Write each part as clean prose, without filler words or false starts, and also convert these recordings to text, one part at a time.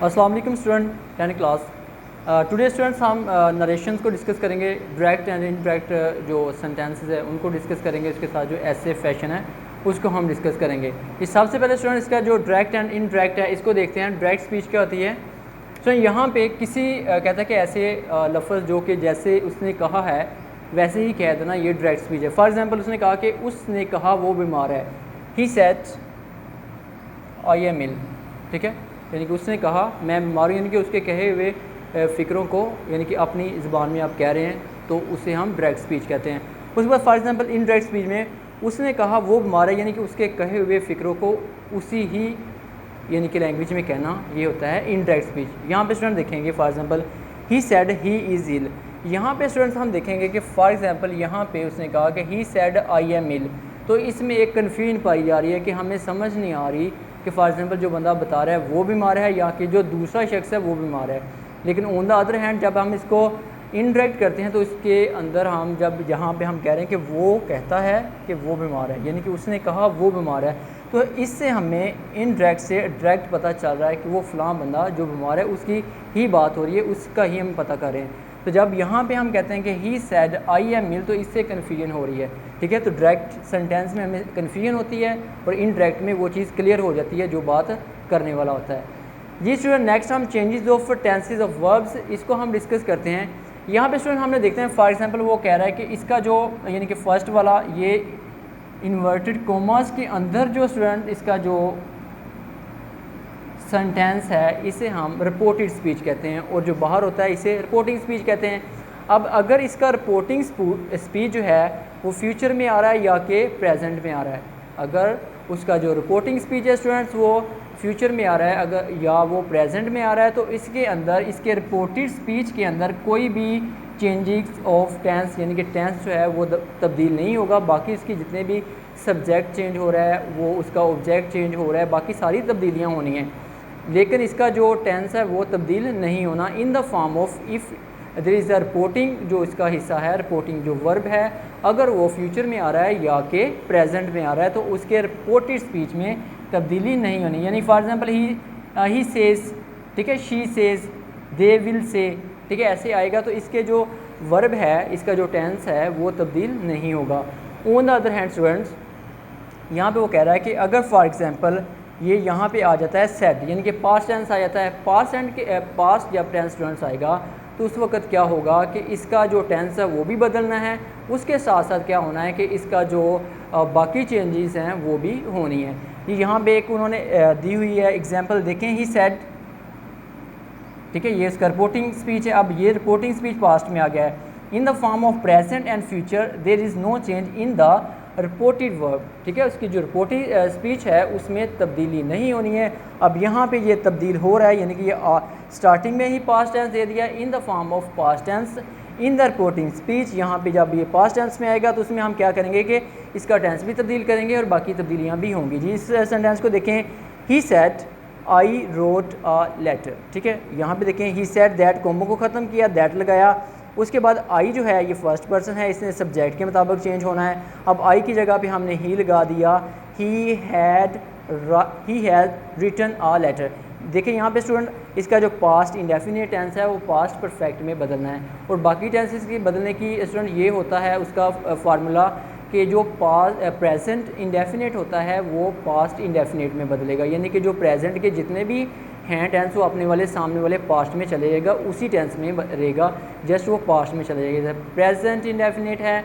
अस्सलाम वालेकुम student 10 class. Today students हम नरेशंस को डिस्कस करेंगे। डायरेक्ट एंड इनडायरेक्ट जो सेंटेंसेस है उनको डिस्कस करेंगे, उसके साथ जो ऐसे फैशन है उसको हम डिस्कस करेंगे। इस सबसे पहले स्टूडेंट इसका जो डायरेक्ट एंड इनडायरेक्ट है इसको देखते हैं। डायरेक्ट स्पीच क्या होती है? तो यहाँ पे किसी कहता है कि ऐसे लफ्ज़ जो कि जैसे उसने कहा है वैसे ही कह देना, ये डायरेक्ट स्पीच है। फॉर एग्जांपल उसने कहा कि उसने कहा वो बीमार है, ही सेड आई एम इल, ठीक है, यानी कि उसने कहा मैं बीमार हूँ, यानी कि उसके कहे हुए फ़िक्रों को यानी कि अपनी ज़बान में आप कह रहे हैं तो उसे हम डायरेक्ट स्पीच कहते हैं। उसके बाद फॉर एग्जांपल इनडायरेक्ट स्पीच में उसने कहा वो बीमार है, यानी कि उसके कहे हुए फ़िक्रों को उसी ही यानी कि लैंग्वेज में कहना, ये होता है इनडायरेक्ट स्पीच। यहाँ पे स्टूडेंट देखेंगे for example he said he is ill. यहाँ पे स्टूडेंट्स हम देखेंगे कि फॉर एग्जांपल यहाँ पे उसने कहा कि ही सेड आई एम इल, तो इसमें एक कन्फ्यूजन पाई जा रही है कि हमें समझ नहीं आ रही कि फॉर एग्जांपल जो बंदा बता रहा है वो बीमार है या कि जो दूसरा शख्स है वो बीमार है। लेकिन ऑन द अदर हैंड जब हम इसको इनडायरेक्ट करते हैं तो इसके अंदर हम जब जहाँ पे हम कह रहे हैं कि वो कहता है कि वो बीमार है, यानी कि उसने कहा वो बीमार है, तो इससे हमें इनडायरेक्ट से डायरेक्ट पता चल रहा है कि वो फ़लाँ बंदा जो बीमार है उसकी ही बात हो रही है, उसका ही हम पता कर रहे हैं। तो जब यहाँ पे हम कहते हैं कि ही सैड आई एम इल, तो इससे कन्फ्यूजन हो रही है, ठीक है। तो डायरेक्ट सेंटेंस में हमें कन्फ्यूजन होती है और इनडायरेक्ट में वो चीज़ क्लियर हो जाती है जो बात करने वाला होता है। जी स्टूडेंट, नेक्स्ट हम changes of tenses of verbs, इसको हम डिस्कस करते हैं। यहाँ पे स्टूडेंट हमने देखते हैं फॉर एग्जांपल वो कह रहा है कि इसका जो यानी कि फर्स्ट वाला ये इन्वर्टेड कोमास के अंदर जो स्टूडेंट इसका जो सेंटेंस है इसे हम रिपोर्टेड स्पीच कहते हैं और जो बाहर होता है इसे रिपोर्टिंग स्पीच कहते हैं। अब अगर इसका रिपोर्टिंग स्पीच जो है वो फ्यूचर में आ रहा है या कि प्रेजेंट में आ रहा है, अगर उसका जो रिपोर्टिंग स्पीच है स्टूडेंट्स वो फ्यूचर में आ रहा है अगर या वो प्रेजेंट में आ रहा है, तो इसके अंदर इसके रिपोर्टेड स्पीच के अंदर कोई भी चेंजेस ऑफ टेंस यानी कि टेंस जो है वो तब्दील नहीं होगा। बाकी इसकी जितने भी सब्जेक्ट चेंज हो रहा है, वो उसका ऑब्जेक्ट चेंज हो रहा है, बाकी सारी तब्दीलियाँ होनी हैं, लेकिन इसका जो टेंस है वो तब्दील नहीं होना। In the form of if there is a reporting, जो इसका हिस्सा है रिपोर्टिंग जो वर्ब है, अगर वो फ्यूचर में आ रहा है या कि प्रेजेंट में आ रहा है तो उसके रिपोर्टेड स्पीच में तब्दीली नहीं होनी। यानी फॉर एग्जांपल ही सेज, ठीक है, she says, they will say, ठीक है, ऐसे आएगा तो इसके जो वर्ब है इसका जो टेंस है वो तब्दील नहीं होगा। On the other hand students यहाँ पे वो कह रहा है कि अगर फॉर एग्जांपल ये यहाँ पे आ जाता है सेड, यानी कि पास्ट टेंस आ जाता है, पास्ट जब टेंस स्टूडेंट्स आएगा तो उस वक्त क्या होगा कि इसका जो टेंस है वो भी बदलना है, उसके साथ साथ क्या होना है कि इसका जो बाकी चेंजेस हैं वो भी होनी है। ये यहाँ पे एक उन्होंने दी हुई है एग्जांपल, देखें, ही सेड, ठीक है, ये इसका रिपोर्टिंग स्पीच है। अब ये रिपोर्टिंग स्पीच पास्ट में आ गया है। In the form of present and future there is no change in the reported verb, ठीक है, उसकी जो रिपोर्टेड स्पीच है उसमें तब्दीली नहीं होनी है। अब यहाँ पे ये तब्दील हो रहा है, यानी कि ये स्टार्टिंग में ही पास्ट टेंस दे दिया in the form of past tense in the reporting speech. यहाँ पे जब ये पास्ट टेंस में आएगा तो उसमें हम क्या करेंगे कि इसका टेंस भी तब्दील करेंगे और बाकी तब्दीलियाँ भी होंगी। जी इस सेंटेंस को देखें, he said I wrote a letter, ठीक है, यहाँ पे देखें ही सेड दैट, कोमो को ख़त्म किया, दैट लगाया, उसके बाद आई जो है ये फर्स्ट पर्सन है, इसने सब्जेक्ट के मुताबिक चेंज होना है। अब आई की जगह पे हमने ही लगा दिया, he had written a letter. देखिए यहाँ पे स्टूडेंट इसका जो पास्ट इंडेफिनिट टेंस है वो पास्ट परफेक्ट में बदलना है और बाकी टेंसेस की बदलने की स्टूडेंट ये होता है उसका फार्मूला कि जो प्रेजेंट इंडेफिनिट होता है वो पास्ट इंडेफिनिट में बदलेगा, यानी कि जो प्रेजेंट के जितने भी हैं टेंस वो अपने वाले सामने वाले पास्ट में चले जाएगा, उसी टेंस में रहेगा, जस्ट वो पास्ट में चला जाएगा। प्रेजेंट इंडेफिनिट है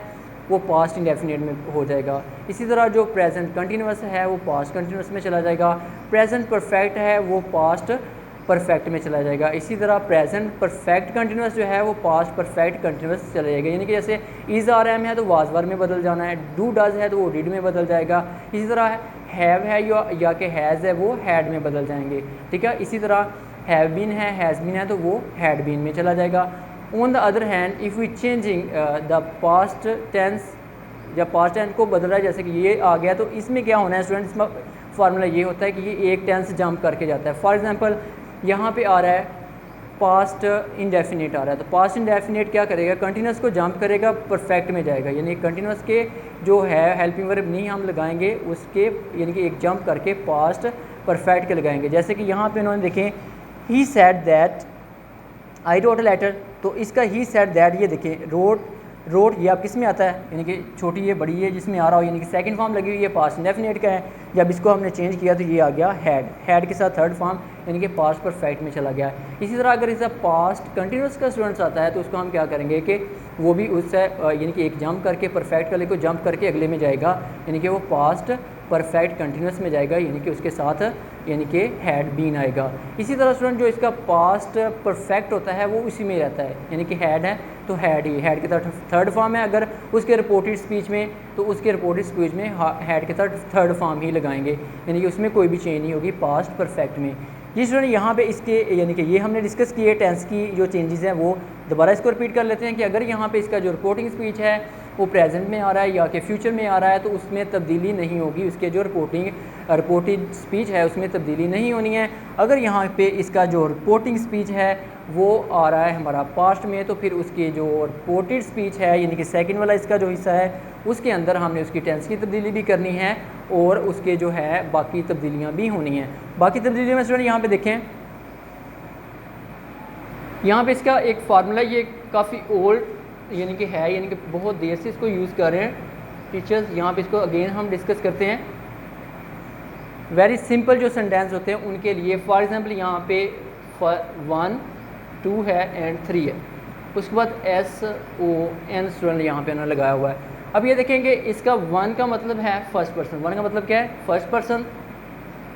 वो पास्ट इंडेफिनिट में हो जाएगा। इसी तरह जो प्रेजेंट कंटिन्यूस है वो पास्ट कंटिन्यूस में चला जाएगा, प्रेजेंट परफेक्ट है वो पास्ट परफेक्ट में चला जाएगा। इसी तरह प्रेजेंट परफेक्ट कंटिन्यूस जो है वो पास्ट परफेक्ट कंटिन्यूस चला जाएगा, यानी कि जैसे इज़ आर एम है तो वाज वर में बदल जाना है, डू डज है तो वो डिड में बदल जाएगा, इसी तरह हैव है या कि हैज़ है वो हैड में बदल जाएंगे, ठीक है। इसी तरह हैव बीन है, हैज़ बीन है तो वो हैड बीन में चला जाएगा। On the other hand if we changing the past tense या पास्ट टेंस को बदल रहा है, जैसे कि ये आ गया तो इसमें क्या होना है स्टूडेंट्स, इसमें फार्मूला ये होता है कि ये एक टेंस जंप करके जाता है। फॉर एग्जांपल यहाँ पे आ रहा है पास्ट इंडेफिनिट आ रहा है, तो पास्ट इंडेफिनिट क्या करेगा, कंटिन्यूस को जंप करेगा, परफेक्ट में जाएगा, यानी कंटिन्यूस के जो है हेल्पिंग वर्ब नहीं हम लगाएंगे उसके, यानी कि एक जंप करके पास्ट परफेक्ट के लगाएंगे। जैसे कि यहाँ पे उन्होंने देखें he said that I wrote a letter, तो इसका ही सेड दैट ये देखें रोट ये आप किस में आता है, यानी कि छोटी है बड़ी है जिसमें आ रहा हो, यानी कि सेकंड फॉर्म लगी हुई है, पास्ट इंडेफिनिट का है। जब इसको हमने चेंज किया तो ये आ गया हैड के साथ थर्ड फॉर्म यानी कि पास्ट परफेक्ट में चला गया। इसी तरह अगर इसका पास्ट कंटिन्यूस का स्टूडेंट्स आता है तो उसको हम क्या करेंगे कि वो भी उससे यानी कि एक जंप करके परफेक्ट वाले को जंप करके अगले में जाएगा, यानी कि वो पास्ट परफेक्ट कंटिन्यूस में जाएगा, यानी कि उसके साथ यानी कि हैड बीन आएगा। इसी तरह स्टूडेंट जो इसका पास्ट परफेक्ट होता है वो उसी में रहता है, यानी कि हैड है तो हैड ही, हैड के थर्ड फॉर्म है। अगर उसके रिपोर्टेड स्पीच में तो उसके रिपोर्टेड स्पीच में हैड के थर्ड फॉर्म ही लगाएंगे, यानी कि उसमें कोई भी चेंज नहीं होगी पास्ट परफेक्ट में। जी स्टूडेंट यहाँ पे इसके यानी कि ये हमने डिस्कस किए टेंस की जो चेंजेस हैं, वो दोबारा इसको रिपीट कर लेते हैं कि अगर यहाँ पे इसका जो रिपोर्टिंग स्पीच है वो प्रेजेंट में आ रहा है या कि फ्यूचर में आ रहा है तो उसमें तब्दीली नहीं होगी, उसके जो रिपोर्टेड स्पीच है उसमें तब्दीली नहीं होनी है। अगर यहाँ पे इसका जो रिपोर्टिंग स्पीच है वो आ रहा है हमारा पास्ट में तो फिर उसकी जो रिपोर्टेड स्पीच है यानी कि सेकंड वाला इसका जो हिस्सा है उसके अंदर हमने उसकी टेंस की तब्दीली भी करनी है और उसके जो है बाकी तब्दीलियाँ भी होनी हैं। बाकी तब्दीलियों में स्टूडेंट यहाँ पे देखें, यहाँ पे इसका एक फार्मूला ये काफ़ी ओल्ड यानी कि है, यानी कि बहुत देर से इसको यूज़ कर रहे हैं टीचर्स। यहाँ पे इसको अगेन हम डिस्कस करते हैं। वेरी सिंपल जो सेंटेंस होते हैं उनके लिए, फॉर एग्जांपल यहाँ पे 1 2 है एंड 3 है, उसके बाद SON स्टूडेंट यहाँ पे उन्होंने लगाया हुआ है। अब ये देखेंगे इसका 1 का मतलब है फर्स्ट पर्सन, 1 का मतलब क्या है फर्स्ट पर्सन,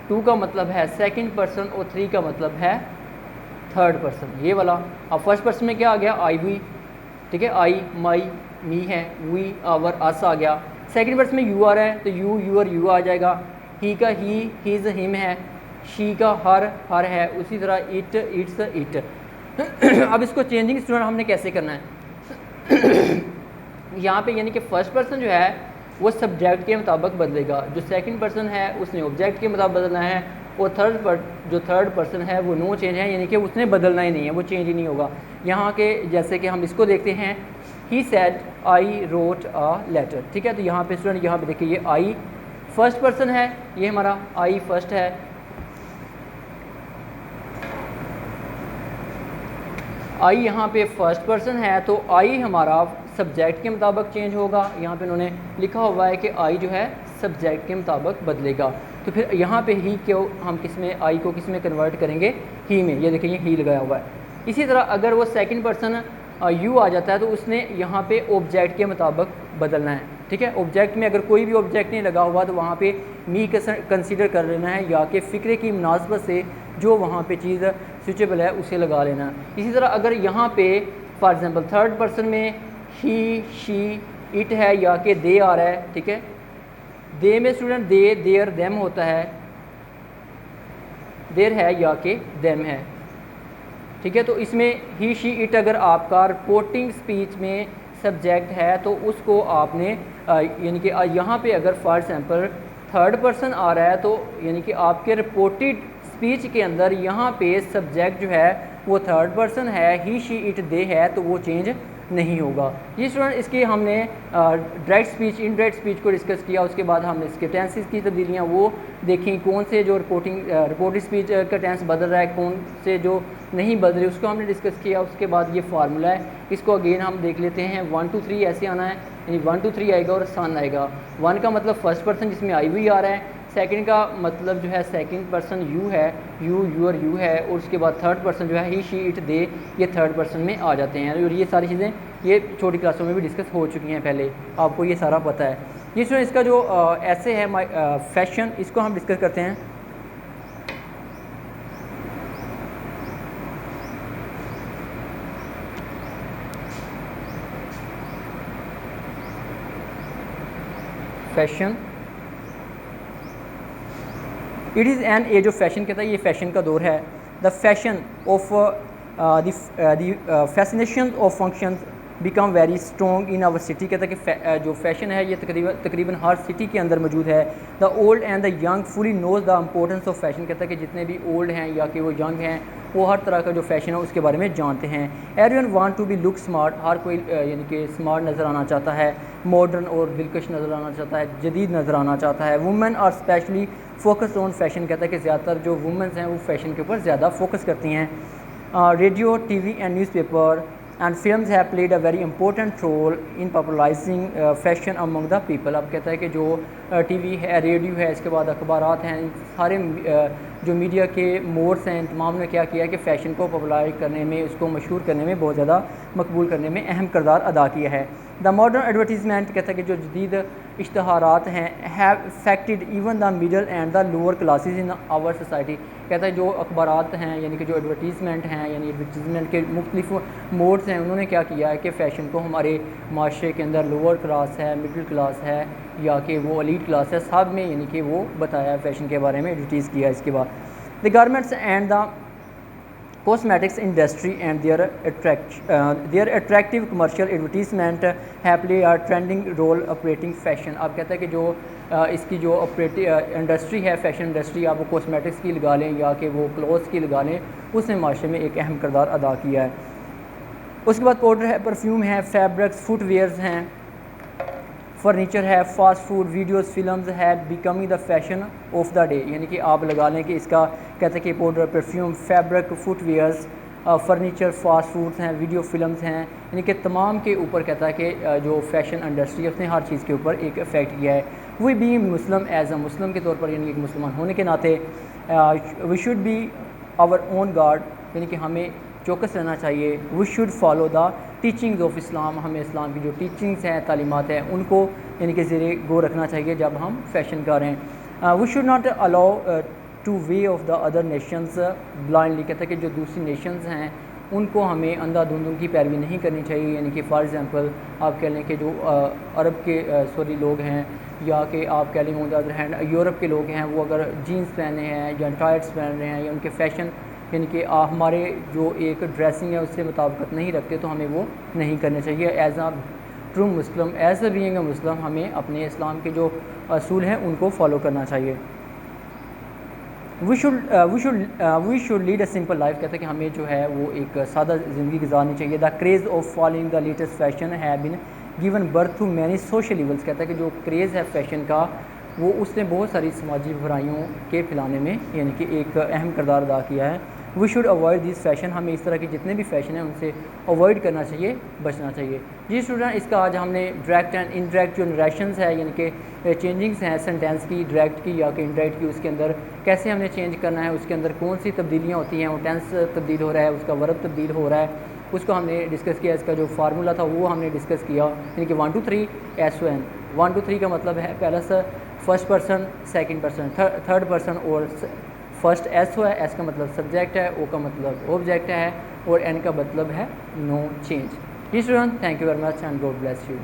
2 का मतलब है सेकंड पर्सन और 3 का मतलब है थर्ड पर्सन, ये वाला। अब फर्स्ट पर्सन में क्या आ गया आई वी, ठीक है, आई माई मी है, वी आवर अस आ गया। सेकंड पर्सन में यू आ रहा है तो यू यूर यू आ जाएगा। ही का ही हिज हिम है, शी का हर है, उसी तरह इट इट्स इट। अब इसको चेंजिंग स्टूडेंट हमने कैसे करना है यहाँ पे यानी कि फर्स्ट पर्सन जो है वो सब्जेक्ट के मुताबिक बदलेगा, जो सेकंड पर्सन है उसने ऑब्जेक्ट के मुताबिक बदलना है और थर्ड पर्सन है वो नो चेंज है, यानी कि उसने बदलना ही नहीं है, वो चेंज ही नहीं होगा। यहाँ के जैसे कि हम इसको देखते हैं, he said I wrote a letter, ठीक है। तो यहाँ पे स्टूडेंट यहाँ पे देखिए ये आई फर्स्ट पर्सन है, ये हमारा आई फर्स्ट है, आई यहाँ पे फर्स्ट पर्सन है तो आई हमारा सब्जेक्ट के मुताबिक चेंज होगा। यहाँ पे उन्होंने लिखा हुआ है कि आई जो है सब्जेक्ट के मुताबिक बदलेगा। तो फिर यहाँ पे ही क्यों हम किस में आई को किस में कन्वर्ट करेंगे, ही में, ये देखिए ही लगाया हुआ है। इसी तरह अगर वो सेकंड पर्सन यू आ जाता है तो उसने यहाँ पे ऑब्जेक्ट के मुताबिक बदलना है, ठीक है। ऑब्जेक्ट में अगर कोई भी ऑब्जेक्ट नहीं लगा हुआ तो वहाँ पे मी कंसीडर कर लेना है या कि फ़िक्रे की मुनासबत से जो वहाँ पे चीज़ सूटेबल है उसे लगा लेना है। इसी तरह अगर यहाँ पे फॉर एग्ज़ाम्पल थर्ड पर्सन में ही शी इट है या कि दे आ रहा है, ठीक है, दे में स्टूडेंट दे देयर देम होता है, देर है या कि देम है, ठीक है। तो इसमें ही शी इट अगर आपका रिपोर्टिंग स्पीच में सब्जेक्ट है तो उसको आपने यानी कि यहाँ पे अगर फॉर एग्जांपल थर्ड पर्सन आ रहा है तो यानी कि आपके रिपोर्टेड स्पीच के अंदर यहाँ पे सब्जेक्ट जो है वो थर्ड पर्सन है, ही शी इट दे है, तो वो चेंज नहीं होगा। ये स्टूडेंट इसकी हमने डायरेक्ट स्पीच इनडायरेक्ट स्पीच को डिस्कस किया, उसके बाद हमने इसके टेंसेस की तब्दीलियाँ वो देखी, कौन से जो रिपोर्टेड स्पीच का टेंस बदल रहा है, कौन से जो नहीं बदल रहे उसको हमने डिस्कस किया। उसके बाद ये फार्मूला है, इसको अगेन हम देख लेते हैं। 1 2 3 ऐसे आना है, यानी 1 2 3 आएगा और सन आएगा। 1 का मतलब फर्स्ट पर्सन जिसमें आई हुई आ रहा है, सेकंड का मतलब जो है सेकंड पर्सन यू है, यू यूर यू है, और उसके बाद थर्ड पर्सन जो है ही शी इट दे, ये थर्ड पर्सन में आ जाते हैं। और ये सारी चीज़ें ये छोटी क्लासों में भी डिस्कस हो चुकी हैं पहले, आपको ये सारा पता है। ये स्टूडेंट इसका जो ऐसे है फैशन, इसको हम डिस्कस करते हैं। Fashion it is an age of fashion, कहता है ये फ़ैशन का दौर है। The fashion of the fascination of function become very strong in our city, कहता है कि जो फैशन है ये तकरीबन हर सिटी के अंदर मौजूद है। The old and the young fully knows the importance of fashion, कहता है कि जितने भी ओल्ड हैं या कि वो यंग हैं वो हर तरह का जो फ़ैशन है उसके बारे में जानते हैं। Everyone want to be look smart, हर कोई यानी कि स्मार्ट नज़र आना चाहता है, मॉडर्न और दिलकश नज़र आना चाहता है, जदीद नज़र आना चाहता है। Women are specially focus on fashion, कहता है कि ज़्यादातर जो वुमेंस हैं वो फ़ैशन के ऊपर ज़्यादा फोकस करती हैं। Radio, TV and newspaper and films have played a very important role in popularising fashion among the people. अब कहता है कि जो टीवी है, रेडियो है, इसके बाद अखबारात हैं, सारे जो मीडिया के मोड्स हैं, तमाम ने क्या किया कि फ़ैशन को पॉपुलराइज करने में, उसको मशहूर करने में, बहुत ज़्यादा मकबूल करने में अहम किरदार अदा किया है। द मॉडर्न एडवर्टीज़मेंट, कहता है कि जो जदीद इश्तहारात हैं, have affected even the middle and the lower classes in our society. कहता है जो अखबारात हैं यानी कि जो एडवर्टीज़मेंट हैं, यानी एडवर्टीज़मेंट के मुख्तलिफ मोड्स हैं, उन्होंने क्या किया है कि फ़ैशन को हमारे माशरे के अंदर लोअर क्लास है, मिडिल क्लास है या कि वो एलीट क्लास है, सब में यानी कि वो बताया है फ़ैशन के बारे में, एडवर्टीज़ किया है। इसके बाद the garments and the cosmetics industry and their attractive commercial advertisement have played a trending role operating fashion। अब कहता है कि जो इसकी जो इंडस्ट्री है, फैशन इंडस्ट्री, आप वो कॉस्मेटिक्स की लगा लें या कि वो क्लोथ्स की लगा लें, उसने माशरे में एक अहम किरदार अदा किया है। उसके बाद पाउडर है, परफ्यूम है, फैब्रिक्स, फुटवेयर्स हैं, फर्नीचर है, फास्ट फूड, वीडियोस, फिल्म्स है becoming the fashion of the day. यानी कि आप लगा लें कि इसका कहते हैं कि powder, perfume, fabric, footwears, furniture, fast foods हैं, वीडियो फिल्म्स हैं, यानी कि तमाम के ऊपर कहता है कि जो फैशन इंडस्ट्री है उसने हर चीज़ के ऊपर एक इफ़ेक्ट किया है। We be Muslim as a Muslim के तौर पर, यानी कि मुसलमान होने के नाते we should be our own guard, यानी कि हमें चौकस रहना चाहिए। We should follow the teachings of Islam, हमें इस्लाम की जो टीचिंग्स हैं, तालीमात हैं, उनको यानी कि ज़ेरे गौर रखना चाहिए जब हम फैशन कर रहे हैं। We should not allow to way of the other nations blindly, कहता है कि जो दूसरी नेशंस हैं उनको हमें अंधाधुंध उनकी पैरवी नहीं करनी चाहिए। यानी कि फ़ॉर एग्ज़ाम्पल आप कह लें कि जो अरब के लोग हैं, या कि आप कह लें on the other hand Europe के लोग हैं, वो अगर जीन्स पहने हैं या टाइट्स पहन रहे हैं या उनके फ़ैशन यानी कि हमारे जो एक ड्रेसिंग है उससे मुताबिकत नहीं रखते, तो हमें वो नहीं करने चाहिए। As a true Muslim, as a being a Muslim, हमें अपने इस्लाम के जो असूल हैं उनको फॉलो करना चाहिए। We should lead a simple life, कहते हैं कि हमें जो है वो एक सादा ज़िंदगी गुजारनी चाहिए। The craze of following the latest fashion have been given birth to many social evils, कहता है कि जो क्रेज़ है फ़ैशन का वो उसने बहुत सारी समाजी बुराइयों के फैलाने में यानी कि एक अहम किरदार अदा किया है। We should avoid this fashion, हमें इस तरह के जितने भी फ़ैशन हैं उनसे अवॉइड करना चाहिए, बचना चाहिए। जी स्टूडेंट, इसका आज हमने डायरेक्ट एंड इनडायरेक्ट जो नरेशंस है यानी कि चेंजिंग्स हैं सेंटेंस की, डायरेक्ट की या कि इनडायरेक्ट की, उसके अंदर कैसे हमने चेंज करना है, उसके अंदर कौन सी तब्दीलियाँ होती हैं, वो टेंस तब्दील हो रहा है, उसका वर्ब तब्दील हो रहा है, उसको हमने डिस्कस किया। इसका जो फार्मूला था वो हमने डिस्कस किया, यानी कि 1 2 3 SON। 1 2 3 का मतलब है पहला first person, second person, third person, और फर्स्ट SO है, S का मतलब सब्जेक्ट है, O का मतलब ऑब्जेक्ट है, और N का मतलब है नो चेंज। जी student, thank you very much and God bless you.